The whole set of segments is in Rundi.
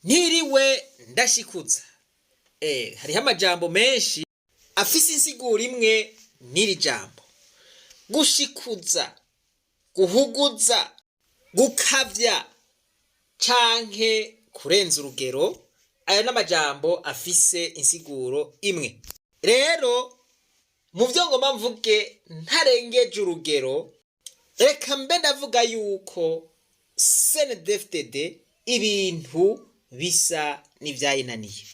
ntiriwe ndashikuza. Hariho amajambo menshi afise insiguro imwe n'iri jambo. Gushikuza, guhuguza, gukavya canke kurenza urugero, ayo n'amajambo afise insiguro imwe. Rero mu vyo ngoma mvuge ntarengeje urugero, reka mbe ndavuga yuko CNDD-FDD ibintu bisa n'ivyayinaniye.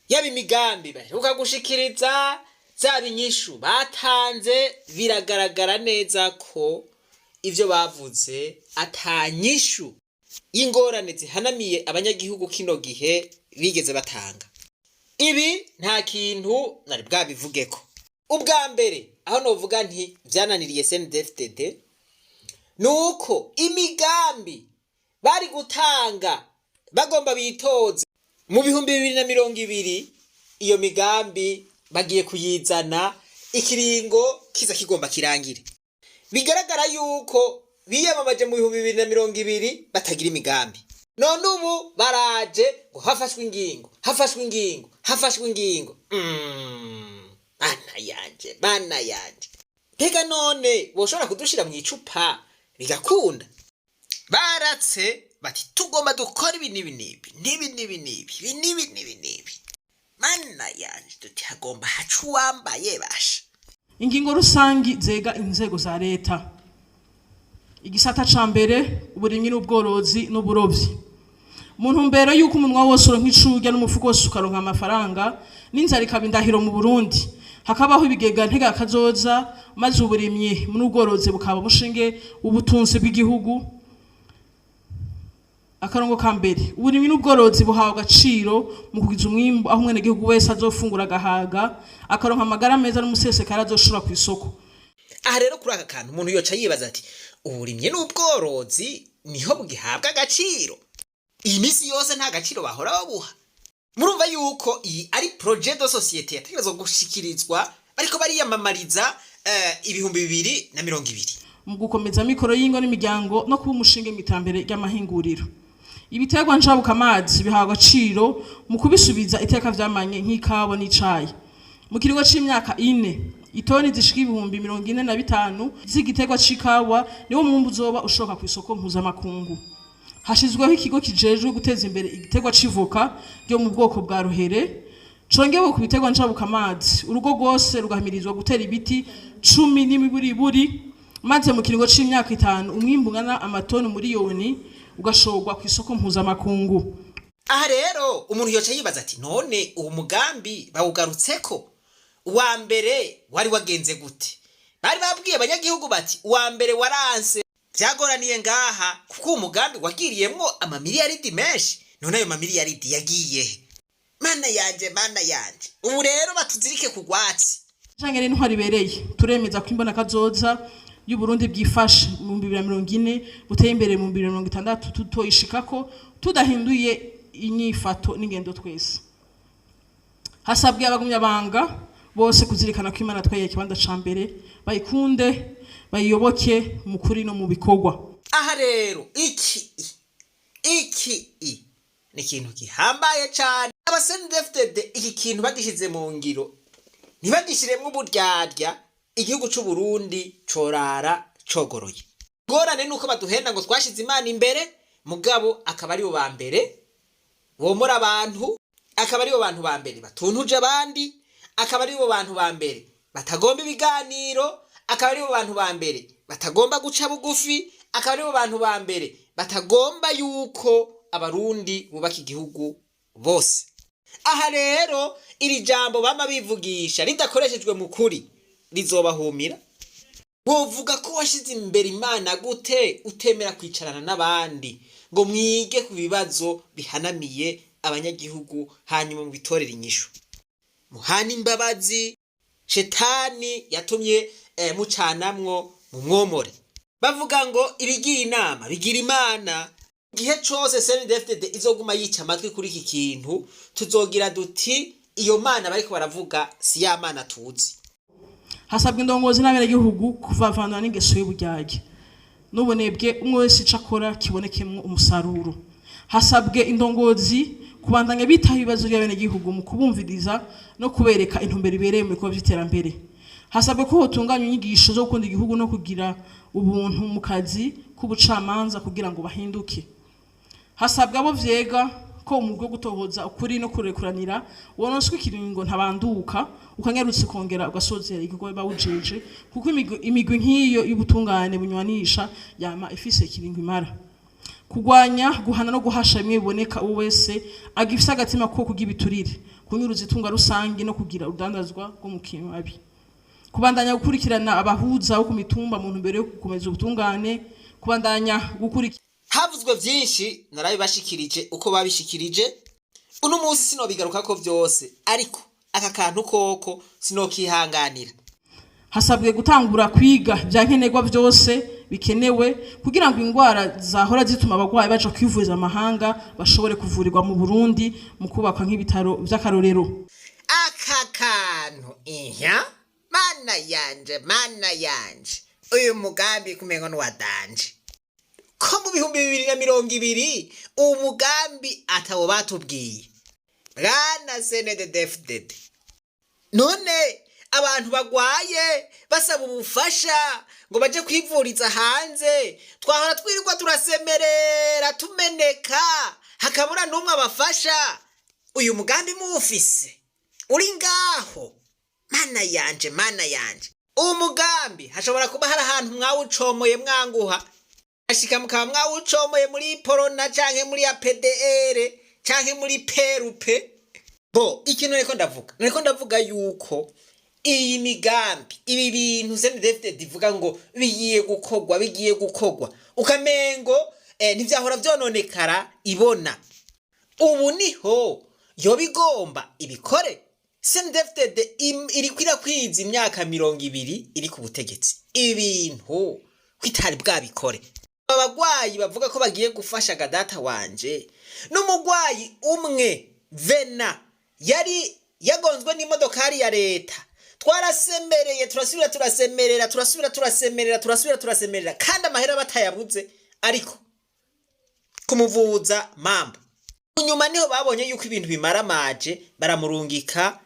Yaba imigambi baheruka gushikiriza, zaba inyishu batanze, biragaragara neza ko ivyo bavuze atanyishu y'ingorane zihanamiye abanyagihugu kino gihe bigeze batanga. Ibi nta kintu nari bwabivugeko. Ubwa mbere aho novuga nti vyananiriye CNDD-FDD nuko imigambi bari gutanga bagomba bitoze mu 2020, iyo migambi bagiye kuyizana ikiringo kiza kigomba kirangire. Bigaragara yuko biyamamaje mu 2020 batagira imigambi. None ubu baraje ngo hafashwe ingingo. Bana yanje. Mbega none boshobora kudushira mu icupa bigakunda? Baratse bati tugomba dukora ibi nibi. Mana yanje tuti hagomba hacu wambaye basha. Ingingo rusangi zega inzego za leta. Igisata ca mbere uburimyi n'ubworozi n'uburovyi. Muntu mbere yuko umunwa wose uronka icurya n'umufuko wose ukaronka amafaranga, n'inzara ikaba indahiro mu Burundi. Hakabaho ibigega ntega kazoza, maze uburimyi n'ubworozi bukaba mushinge ubutunzi bw'igihugu. Akarongo ka mbere uburimyi n'ubworozi buhawe agaciro mu kugiza umwimbu aho mwene gihugu wese azofungura gahaga, akaronka amagara meza n'umusesekara azoshura ku isoko. Aha rero kuri aka kantu umuntu yoca yibaza ati uburimyi n'ubworozi niho bugihabwa agaciro. Iyi misi yose nta gaciro bahora babuha. Murumva yuko iyi ari projet de société yategerezwa gushikirizwa ariko bariyamamariza 2020. Mu gukomeza mikoro y'ingo n'imiryango no kuba umushinge mitambere y'amahinguriro. Ibiterwa njabuka amazi bihawe agaciro mu kubisubiza iteka vyamanye nk'ikawa n'icayi. Mu kiringo c'imyaka 4 itoni zishika 45,000 z'igiterwa c'ikawa niwo mwumbu uzoba ushoka ku isoko mpuzamakungu. Hashizweho ikigo kijejwe guteza imbere igiterwa civoka ryo mu bwoko bwa ruhere, congewe ku biterwa njabuka amazi urugo rwose rugahimirizwa gutera ibiti 10 n'imiburiburi, maze mu kiringo c'imyaka 5 umwimbu ungana amatoni miliyoni ugashorwa ku isoko mpuzamakungu. Aha rero umuntu yoca yibaza ati none uwo mugambi bawugarutseko, uwa mbere wari wagenze gute? Bari babwiye abanyagihugu bati uwa mbere waranse, vyagoraniye ngaha kuko umugambi wagiriyemwo amamiliyaridi menshi. None ayo mamiliyaridi yagiye? Mana yanje. Ubu rero batuzirike kugwatsi. Canke rero ntwari bereye turemeza ko imbona kazoza y'u Burundi bwifashe mu 2040 buteye imbere mu 2060 tutoyishikako tudahinduye inyifato n'ingendo twese. Hasabwe abagumyabanga bose kuzirikana ko Imana twaye kibanza ca mbere, bayikunde bayiyoboke mu kuri no mu bikorwa. Aha rero iki ni ikintu gihambaye cyane. CNDD-FDD iki kintu bagishize mu ngiro ntibagishiremwe uburyarya, igihugu c'u Burundi corara cogoroye. Ngorane nuko baduhenda ngo twashize Imana imbere, mugabo akaba ari bo ba mbere bomora abantu, akaba ari bo bantu ba mbere batuntuje abandi, akaba ari bo bantu ba mbere batagomba ibiganiro, akaba ari bo bantu ba mbere batagomba guca bugufi, akaba ari bo bantu ba mbere batagomba yuko abarundi bubaka igihugu bose. Aha rero iri jambo bama bivugisha ridakoreshejwe mu kuri rizobahumira. Wovuga ko washize imbere Imana gute utemera kwicarana n'abandi ngo mwige ku bibazo bihanamiye abanyagihugu hanyuma mu bitorera inyishu? Muhana imbabazi, shetani yatumye mucanamwo mu mwomore. Bavuga ngo ibigira inama bigira Imana. Gihe cose CNDD-FDD izoguma yica amatwi kuri iki kintu, tuzogira duti iyo Mana bariko baravuga si ya Mana tuzi. Hasabwe indongozi n'abene gihugu kuvavanura n'ingeso y'uburyarya. N'ubunebwe umwe wese icakora kibonekemwo umusaruro. hasabwe indongozi kubandanya bitaho ibibazo by'abenegihugu mu kubumviriza no kubereka intumbero ibereye mu bikorwa by'iterambere. Hasabwe ko hotunganywa inyigisho zo gukunda igihugu no kugira ubuntu mu kazi k'ubucamanza kugira ngo bahinduke. Hasabwe abo vyega ko umugwi wo gutohoza ukuri no kurekuranira wononswe ikiringo ntabanduka ukanyarutse kongera ugasozera igikorwa bawujeje, kuko imigwi nk'iyo y'ubutungane bunywanisha yama ifise ikiringo imara. Kugwanya guhana no guhasha bimwe biboneka uwo wese agifise agatima ko kugira ibiturire, kunyuruza itunga rusangi no kugira udandazwa bwo mu kimabi. Kubandanya gukurikirana abahuza bo ku mitumba mu ntumbero yo gukomeza ubutungane, kubandanya gukurikirana. Havuzwe vyinshi narabibashikirije uko babishikirije, uno munsi sinobigaruka ko vyose, ariko aka kantu koko sinokihanganira. Hasabwe gutangura kwiga byankenerwa byose bikenewe kugira ngo ingwara zahora zituma abagwayi baje kwivuriza amahanga bashobore kuvurirwa mu Burundi mu kubakwa nk'ibitaro by'akarorero. Aka kantu mana yanje uyu mugambi kumengo n'wadanje ko mu 2020 uwo mugambi atawo batubwiye bwana CNDD-FDD. None abantu bagwaye basaba ubufasha ngo baje kwivuriza hanze, twahora twirirwa turasemerera tumeneka hakabura n'umwe abafasha. Uyu mugambi muufise uri ngaho, mana yanje uwo mugambi hashobora kuba hari ahantu mwawucomoye mwanguha, ashika mukaba mwawucomoye muri Porona canke muri ya PDR canke muri Perupe. Bo ikintu nariko ndavuga yuko iyi migambi ibi bintu CNDD-FDD divuga ngo bigiye gukogwa ukamengo ntivyahora vyononekara ibona, ubu niho yo bigomba ibikore. CNDD-FDD iri kwirakwiza imyaka 20 iri ku butegetsi, ibintu kwitari bwabikore. Abagwayi bavuga ko bagiye gufasha gadata wanje n'umugwayi umwe Vena yari yagonzwe n'imodokari ya leta, twarasemereye turasemerera kandi amahera batayabuze, ariko kumuvuza mamba nyuma niho babonye yuko ibintu bimaramaje baramurungika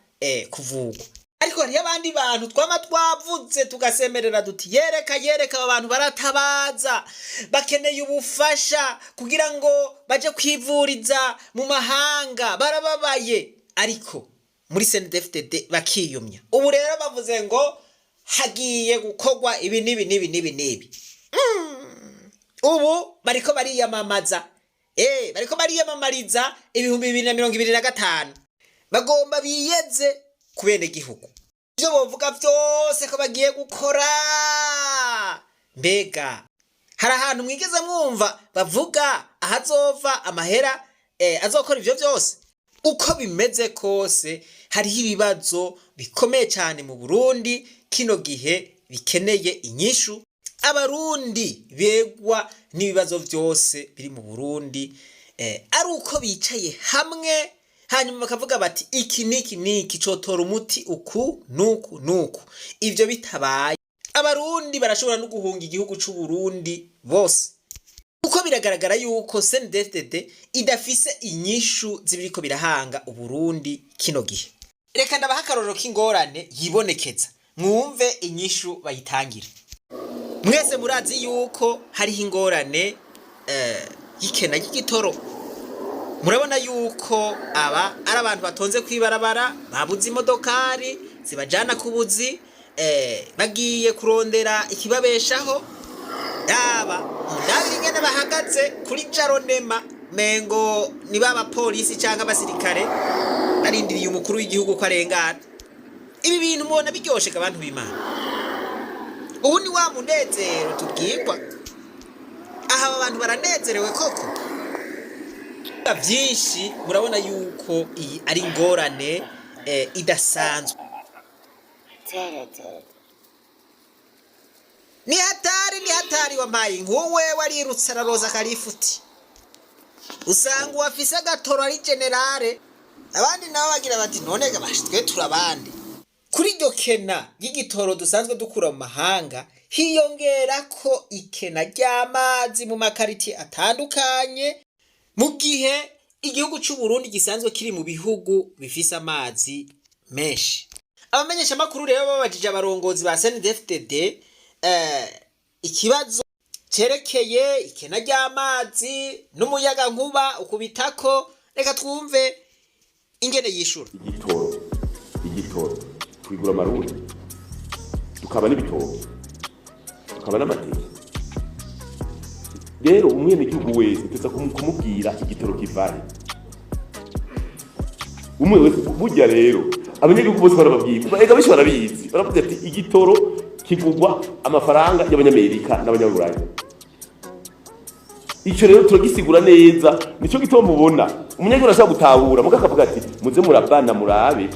kuvugwa. Ariko hari abandi bantu twama twavuze tugasemerera duti yereka abantu baratabaza bakeneye ubufasha kugira ngo baje kwivuriza mu mahanga barababaye, ariko muri CNDD-FDD bakiyumya. Ubu rero bavuze ngo hagiye gukogwa ibi nibi. Ubu bariko bariyamamaza bariyamamariza 2025 bagomba biyeze kubene gihugu. Ibyo bovuga byose ko bagiye gukora, mbega hari ahantu mwigeze mwumva bavuga ahazova amahera azokora ivyo byose? Uko bimeze kose hariho ibibazo bikomeye cyane mu Burundi kino gihe bikeneye inyishu. Abarundi begwa n'ibibazo byose biri mu Burundi ari uko bicaye hamwe hanyuma bakavuga bati iki niki cotora umuti uku nuku. Ivyo bitabaye abarundi barashobora no guhunga igihugu c'u Burundi bose, uko biragaragara yuko CNDD-FDD idafise inyishu zibiriko birahanga Uburundi kino gihe. Reka ndabaha akarorero k'ingorane yibonekeza mwumve inyishu bayitangire. Mwese murazi yuko hariho ingorane y'ikena ry'igitoro. Murabona yuko aba ari abantu batonze kwibarabara babuze imodokari zibajana kubuzi, bagiye kurondera ikibabeshaho. Ndabiri ngene bahagaze kuri Jaronema mengo ni baba polisi cyangwa abasirikare barindiriye umukuru w'igihugu ko arengana. Ibi bintu mubona biryoshe abantu b'Imana. Ubu ni wa munezero tubwirwa. Aha abantu baranezerewe koko. Byinshi murabona yuko iyi ari ingorane idasanzwe. Ni hatari wampaye nkuwe warirutse araroza karifuti. Usanga uwafise agatoro ari generale, abandi nabo bagira bati none gabashitwe turabandi. Kuri iryo kena y'igitoro dusanzwe dukura mu mahanga hiyongera ko ikena ry'amazi mu makariti atandukanye, mu gihe igihugu cy'u Burundi gisanzwe kiri mu bihugu bifise amazi menshi. Abamenyesha makuru rero babajije abarongozi ba CNDD-FDD ikibazo cerekeye ikena ry'amazi n'umuyaga nkuba ukubitako. Reka twumve ingene yishura. Igitoro twigura amarundi tukaba n'ibitoki tukaba n'amateke. Rero umwene gihugu wese teza kumubwira igitoro kivahe. Umwe wese burya rero abanyagihugu bose barababwira ega benshi barabizi baravuga ati igitoro kigurwa amafaranga y'abanyamerika n'abanyaburayi. Icyo rero turagisigura neza, nico gituma mubona umunyagihugu arashaka gutahura muga akavuga ati muze murabana murabe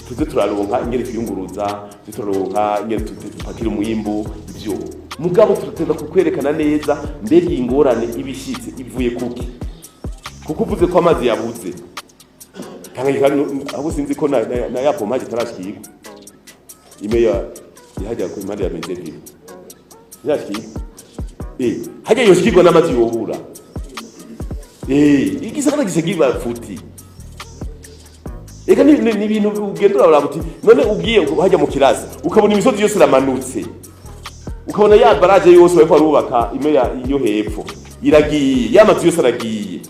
tuze turaronka ingene twiyunguruza, turaronka ingene tupakira umwimbu. Ivyo mugabo turateza kukwerekana neza mbega ingorane ibishitse ivuye kuki, kuko uvuze ko amazi yabuze Tanganyika aho sinzi ko na yapo maji tarashikirwa imeya yahajya ku impande ya Mezeville yashikirwa hajya yoshikirwa n'amazi yobura igisagara gisagirwa futi. Eka ni ibintu ugendera urabuti none ugiye hajya mu kirasi ukabona imisozi yose iramanutse, ukabona ya baraje yose bariko barubaka imeya iyo hepfo iragiye, y'amazi yose aragiye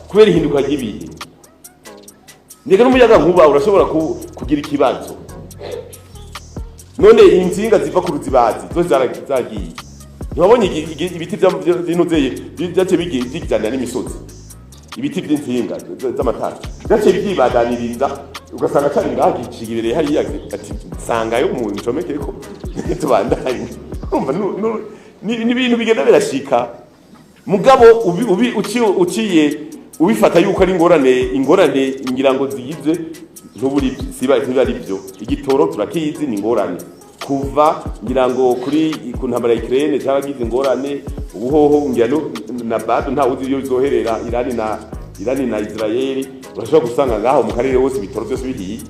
kubera ihinduka ry'ibihe. Ndeka n'umuyaga nkuba urashobora kugira ikibazo. None inzinga ziva ku ruzibazi zo zaragiye, ntibabonye ibiti by'inuzeye byace bigijana n'imisozi, ibiti by'inzinga z'amatara byace byibadaniriza ugasanga cyari ngahagicigirere hariya ati sangayo mu ncomekeko tubandanye. Ni ibintu bigenda birashika mugabo uciye ubifata yuko ari ingorane ngira ngo zigize ntuburi siba ari byo. Igitoro turakizi ni ingorane kuva ngira ngo kuri kuntambara Ukraine cyabagize ingorane, ubuhoho ngira na bado nta uzi iyo bizoherera Irani na Israel, urashobora gusanga ngaho mu karere hose ibitoro byose bihiye.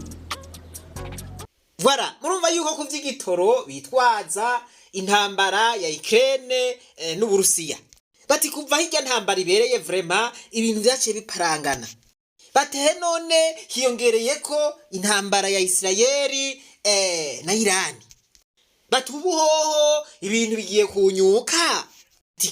Voilà, murumva yuko kuvy'igitoro bitwaza intambara ya Ukraine n'Uburusiya. Bati kuva hirya ntambara ibereye vraiment ibintu byaciye biparangana. Bati he none hiyongereye ko intambara ya Israeli na Irani. Bati ubuhoho ibintu bigiye kunyuka.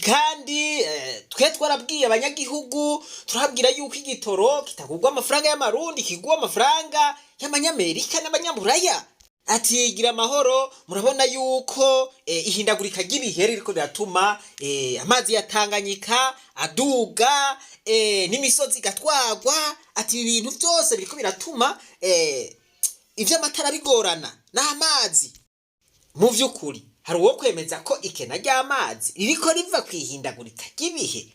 Kandi twe twarabwiye abanyagihugu turabwira yuko igitoro kitagurwa amafaranga y'amarundi, kigurwa amafaranga y'amanyamerika n'abanyaburaya. Ati gira amahoro, murabona yuko ihindagurika ry'ibihe riko riratuma amazi ya Tanganyika aduga n'imisozi gatwagwa. Ati ibintu byose biriko biratuma ivyo amatara bigorana n'amazi. Mu vy'ukuri hari uwo kwemeza ko ikena ry'amazi ririko riva kwihindagurika ry'ibihe.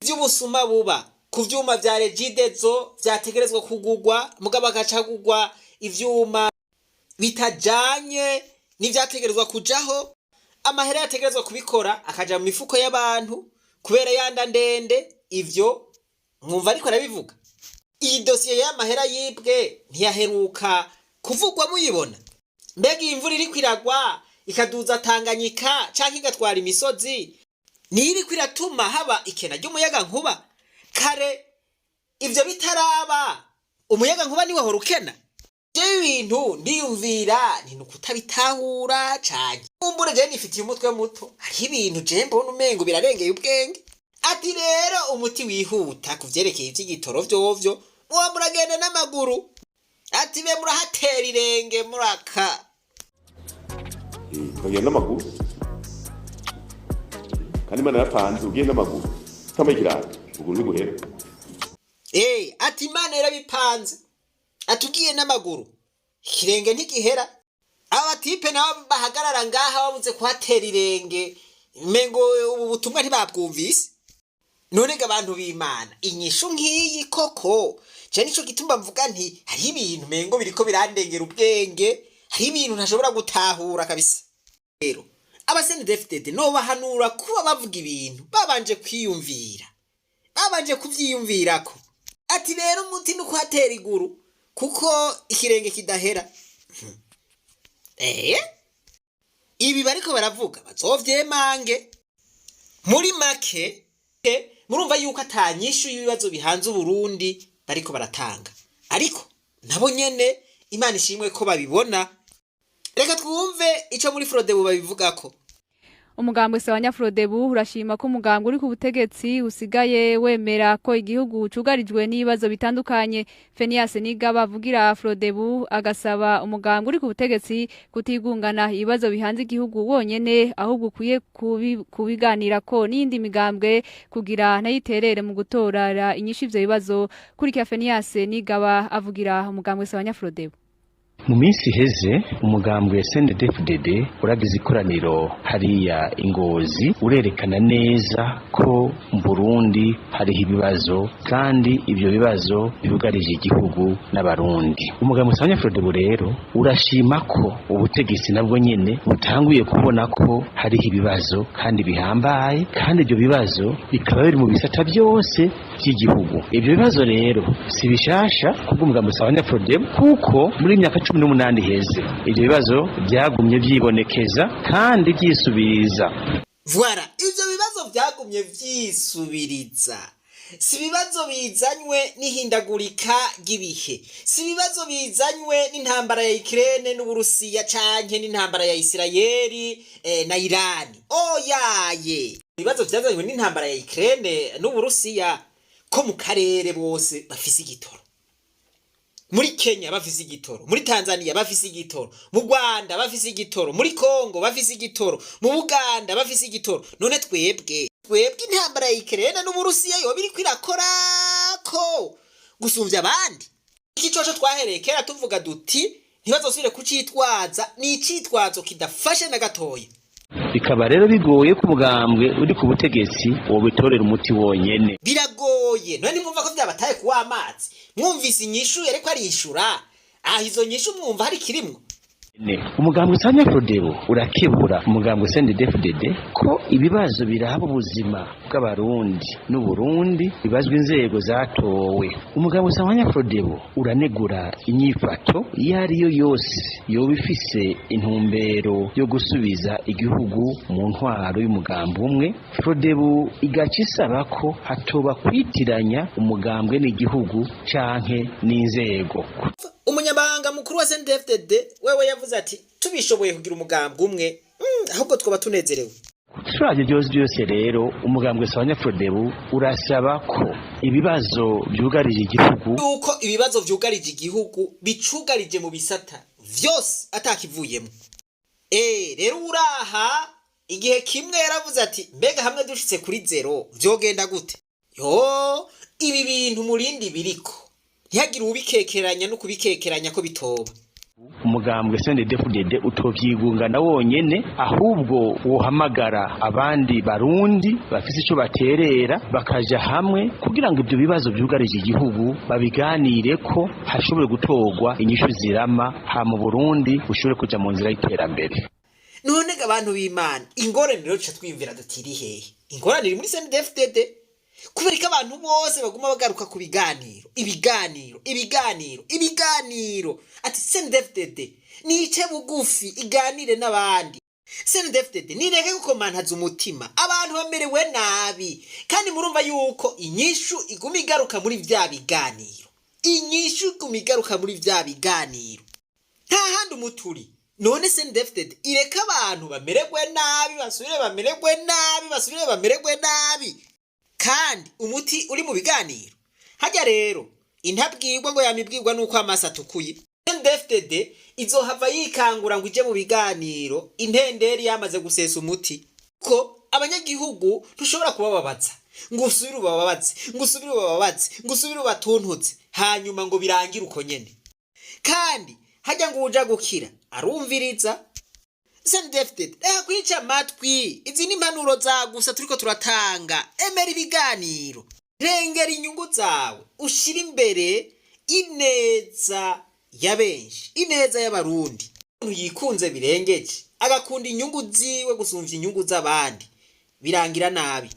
Vy'ubusuma buba ku vyuma vya Regidezo vyategerezwa kugurwa mugabo agacagurwa ivyuma bitajanye n'ivyategerezwa kujaho, amahera yategerezwa kubikora akaja mu mifuko y'abantu kubera yanda ndende. Ivyo mwumva ariko arabivuga. Iyi dosiye y'amahera yibwe ntiyaheruka kuvugwa muyibona. Mbega imvura iri kwiragwa ikaduza Tanganyika canke igatwara imisozi niri kwiratuma haba ikena ry'umuyaga nkuba. Kare ivyo bitaraba umuyaga nkuba niwe horukena. Je ibintu ndiyumvira ntinukutabitahura canke umbure je nifitiye umutwe muto, hari ibintu je mbona umengo birarengeye ubwenge. Ati rero umuti wihuta kuvyerekeye ivy'igitoro vyovyo muba muragenda n'amaguru. Ati be murahatera irenge muraka tukagenda n'amaguru kandi Imana yapanze ugenda n'amaguru utamagirana uguru niguhera. Ati Imana yarabipanze atugiye n'amaguru ikirenge ntigihera. Abatipe nabo bahagarara ngaha babuze kuhatera irenge mengo ubu butumwa ntibabwumvise. None ga abantu b'Imana inyishu nk'iyi koko je nico gitumba mvuga nti hari ibintu mengo biriko birandengera ubwenge, hari ibintu ntashobora gutahura kabisa. Rero abasenedefitede no bahanura kuba bavuga ibintu babanje kwiyumvira, babanje kuvyiyumvirako. Ati rero umuti nukuhatera iguru kuko ikirenge kidahera. Ibi bariko baravuga bazovyemange muri make murumva yuko atanyishu y'ibibazo bihanze Uburundi bariko baratanga, ariko nabo nyene Imana ishimwe ko babibona. Reka twumve ico muri Frodebu babivugako. Umugambwe Sawanya Frodebu urashima ko umugambwe uri ku butegetsi usigaye wemera ko igihugu cugarijwe n'ibibazo bitandukanye. Fenias Nigaba avugira Frodebu agasaba umugambwe uri ku butegetsi kutigungana ibibazo bihanze igihugu wonyene, ahubwo kuye kubiganira ko n'indi migambwe kugira nayiterere mu gutorara inyishu ivyo bibazo. Kurikira Fenias Nigaba avugira umugambwe Sawanya Frodebu. Mu minsi heze umugambwe CNDD-FDD uragize ikoraniro hariya Ingozi urerekana neza ko mu Burundi hariho ibibazo kandi ibyo bibazo bibugarije igihugu n'abarundi. Umugambwe Sawanya Frodebu rero urashima ko ubutegetsi nabwo nyene butanguye kubona ko hariho ibibazo kandi bihambaye, kandi ibyo bibazo bikaba biri mu bisata byose by'igihugu. Ibyo bibazo rero si bishasha kubw'umugambwe Sawanya Frodebu, kuko muri myaka 18 heze ibyo bibazo byagumye byibonekeza kandi byisubiriza. Voilà, ivyo bibazo byagumye vyisubiriza. Si bibazo bizanywe n'ihindagurika ry'ibihe, si bibazo bizanywe n'intambara ya Ukraine n'Uburusiya canke n'intambara ya Isirayeli na Irani. Oyaye, ibibazo vyazanywe n'intambara ya Ukraine n'Uburusiya ko mu karere bose bafise igitoro. Muri Kenya bafise igitoro, muri Tanzania bafise igitoro, mu Rwanda bafise igitoro, muri Kongo bafise igitoro, mu Buganda bafise igitoro. None twebwe intambara ya Ukraine n'Uburusiya yo biri kwirakora ko gusumvya abandi. Iki coco twahereye kera tuvuga duti ntibazosubire kucitwaza, ni icitwazo kidafashe na gatoya. Bikaba rero bigoye ku mugambwe uri ku butegetsi wo bitorera umuti wonyene. Biragoye, none mwumva ko vyabataye kuwa amazi. Mwumvise inyishu yareko arishura, izo nyishu mwumva hari kirimwo. Umugambwe Sawanya Frodebu urakebura umugambwe CNDD-FDD ko ibibazo biraba ubuzima bw'abarundi n'Uburundi bibazwa inzego zatowe. Umugambwe Sawanya Frodebu uranegura inyifato yariyo yose yoba ifise intumbero yo gusubiza igihugu mu ntwaro y'umugambi umwe. Frodebu igaca isaba ko hatoba kwitiranya umugambwe n'igihugu canke n'inzego. Umunyabanga mukuru wa CNDD-FDD wewe yavuze ati tubishoboye kugira umugambwe umwe, ahubwo twaba tunezerewe. Turaje byose rero umugambwe Sawanya Frodebu urasaba ko ibibazo byugarije igihugu, uko ibibazo byugarije igihugu bicugarije mu bisata vyose atakivuyemo. Rero uraha igihe kimwe yaravuze ati mbega hamwe dushitse kuri 0 vyogenda gute? Ibi bintu murindi biriko ntihagire ubikekeranya no kubikekeranya ko bitoba. Umugambwe CNDD-FDD utovyigungana wonyene, ahubwo wohamagara abandi barundi bafise ico baterera bakaja hamwe kugira ngo ibyo bibazo byugarije igihugu babiganire ko hashobore gutorwa inyishu zirama ha mu Burundi ushobore kuja mu nzira y'iterambere. None abantu b'Imana, ingorane rero cha twimvira dutiri hehe? Ingorane iri muri CNDD-FDD kubera ko abantu bose baguma bagaruka ku ibiganiro. Ati CNDD-FDD nice bugufi iganire n'abandi. CNDD-FDD nireke gukomantaza umutima, abantu bamerewe nabi, kandi murumva yuko inyishu iguma igaruka muri vya biganiro. Nta handi umuturi. None CNDD-FDD ireka abantu bamererwe nabi, basubire bamererwe nabi. Kandi umuti uri mu biganiro. Hajya rero intabwirwa ngo yamibwirwa nuko amasa tukuye. CNDD-FDD izohava yikangura ngo ije mu biganiro intenderi yamaze gusesa umuti ko abanyagihugu tushobora kubababaza ngo usubire ubatuntuze hanyuma ngo birangire uko nyene. Kandi hajya ngo uja gukira arumviriza. CNDD-FDD kwica matwi, izi ni impanuro za gusa turiko turatanga. Emera ibiganiro, rengera inyungu zawe, ushira imbere ineza ya benshi, ineza y'abarundi. Umuntu yikunze birengeje agakunda inyungu ziwe gusumvya inyungu z'abandi birangira nabi.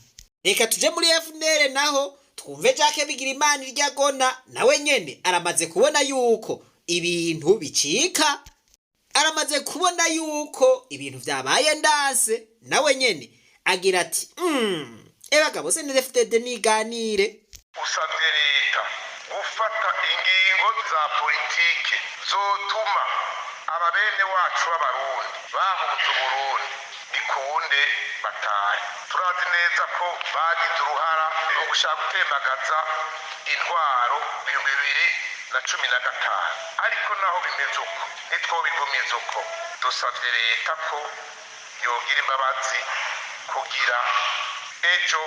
Reka tuje muri FNL naho twumve Jacques Bigirimana iryagona, nawe nyene aramaze kubona yuko ibintu bicika, aramaze kubona yuko ibintu vyabaye ndase, nawe nyene agira ati Bagabo CNDD-FDD niganire. Usabye leta gufata ingingo za politike zotuma ababene wacu b'abarundi bahunze Uburundi bikunde batahe. Turazi neza ko bagize uruhara mu gushaka gutembagaza intwaro 2015, ariko naho bimeze uko ntitwobigumiza uko. Dusabye leta ko yogira imbabazi kugira ejo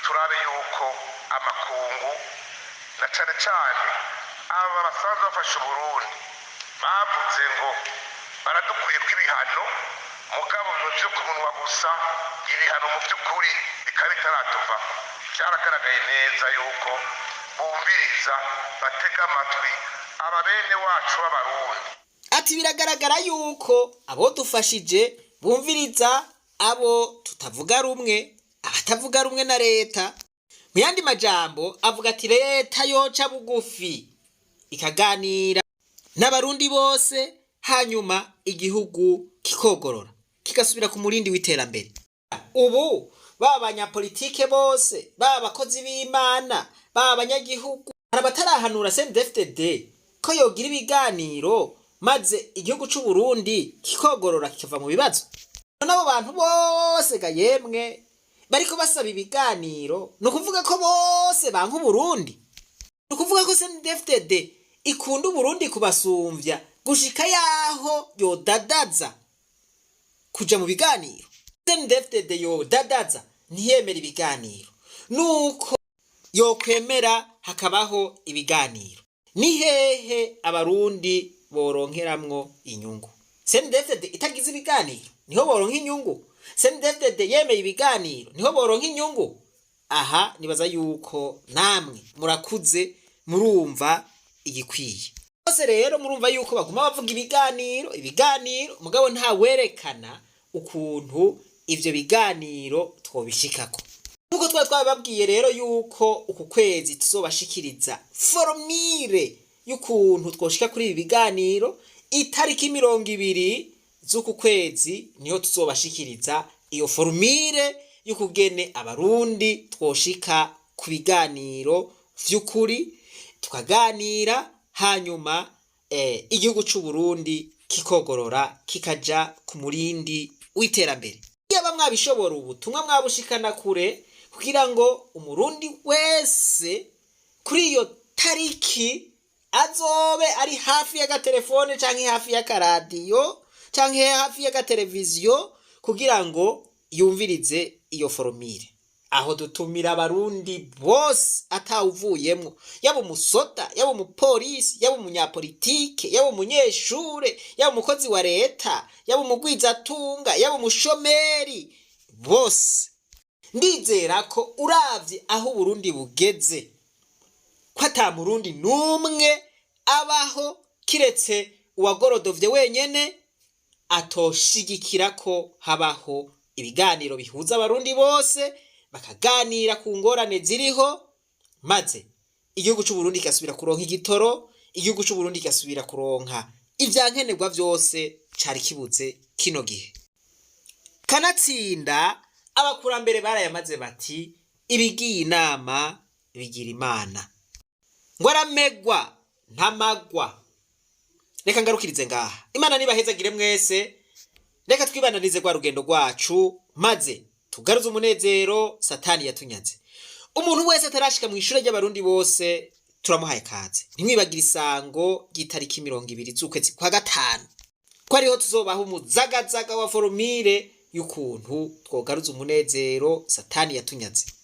turabe yuko amakungu na cane cane aba basanzwe bafasha Uburundi bavuze ngo baradukwiye kw'ibihano, mugabo byo ku munwa gusa, ibihano mu by'ukuri bikaba bitaratuva. Byaragaragaye neza yuko bumviriza batega amatwi ababene wacu b'abarundi. Ati biragaragara yuko abo dufashije bumviriza abo tutavuga rumwe, abatavuga rumwe na leta. Mu yandi majambo avuga ati leta yoca bugufi ikaganira n'abarundi bose, hanyuma igihugu kikogorora kigasubira ku murindi w'iterambere. Ubu baba abanyapolitike bose, baba abakozi b'Imana, baba abanyagihugu, arabatarahanura CNDD-FDD ko yogira ibiganiro maze igihugu c'u Burundi kikogorora kikava mu bibazo. Nabo bantu bose ga yemwe bariko basaba ibiganiro, no kuvuga ko bose banka Burundi, no kuvuga ko CNDD-FDD ikunda Burundi kubasumvya gushika yaho yodadaza kuja mu biganiro. CNDD-FDD yodadaza ntiyemera ibiganiro, nuko yokwemera hakabaho ibiganiro. Ni hehe abarundi boronkeramwo inyungu? CNDD-FDD itagize ibiganiro niho boronka inyungu? CNDD-FDD yemeye ibiganiro niho boronka inyungu? Aha nibaza yuko namwe murakuze murumva igikwiye. Bose rero murumva yuko baguma bavuga ibiganiro mugabo nta werekana ukuntu ivyo biganiro twobishikako. Nuko twababwiye rero yuko uku kwezi tuzobashikiriza formire y'ukuntu twoshika kuri ibi biganiro. Itariki 20 z'uku kwezi niho tuzobashikiriza iyo formire y'ukugene abarundi twoshika ku biganiro vy'ukuri, tukaganira hanyuma igihugu c'u Burundi kikogorora kikaja ku murindi w'iterambere. Yaba mwabishobora ubutumwa mwabushikana kure kugira ngo umurundi wese kuri iyo tariki azobe ari hafi y'agatelefone canke hafi y'akaradiyo canke hafi y'agateleviziyo kugira ngo yumvirize iyo formire. Aho dutumira abarundi bose atawuvuyemwo, yaba umusota, yaba umupolisi, yaba umunyapolitike, yaba umunyeshure, yaba umukozi wa leta, yaba umugwizatunga, yaba umushomeri, bose. Ndizera ko uravye aho Burundi bugeze ko ata murundi numwe abaho kiretse uwagorodovye wenyene atoshigikira ko habaho ibiganiro bihuza abarundi bose, bakaganira ku ngorane ziriho, maze igihugu c'u Burundi kasubira kuronka igitoro, igihugu c'u Burundi kasubira kuronka ivyankenerwa vyose cari kibuze kino gihe. Kanatsinda abakurambere barayamaze bati ibigiye inama bigira Imana, ngo aramegwa ntamagwa. Reka ngarukirize ngaha. Imana nibahezagire mwese, reka twibananize kwa rugendo rwacu maze tugaruze umunezero Satani yatunyaze. Umuntu wese atarashika mu ishure ry'abarundi bose turamuhaye kaze. Ntimwibagire isango ry'itariki 20 z'ukwezi kwa gatanu ko ariho tuzobaho umuzagazaga wa formire y'ukuntu twogaruza umunezero Satani yatunyaze.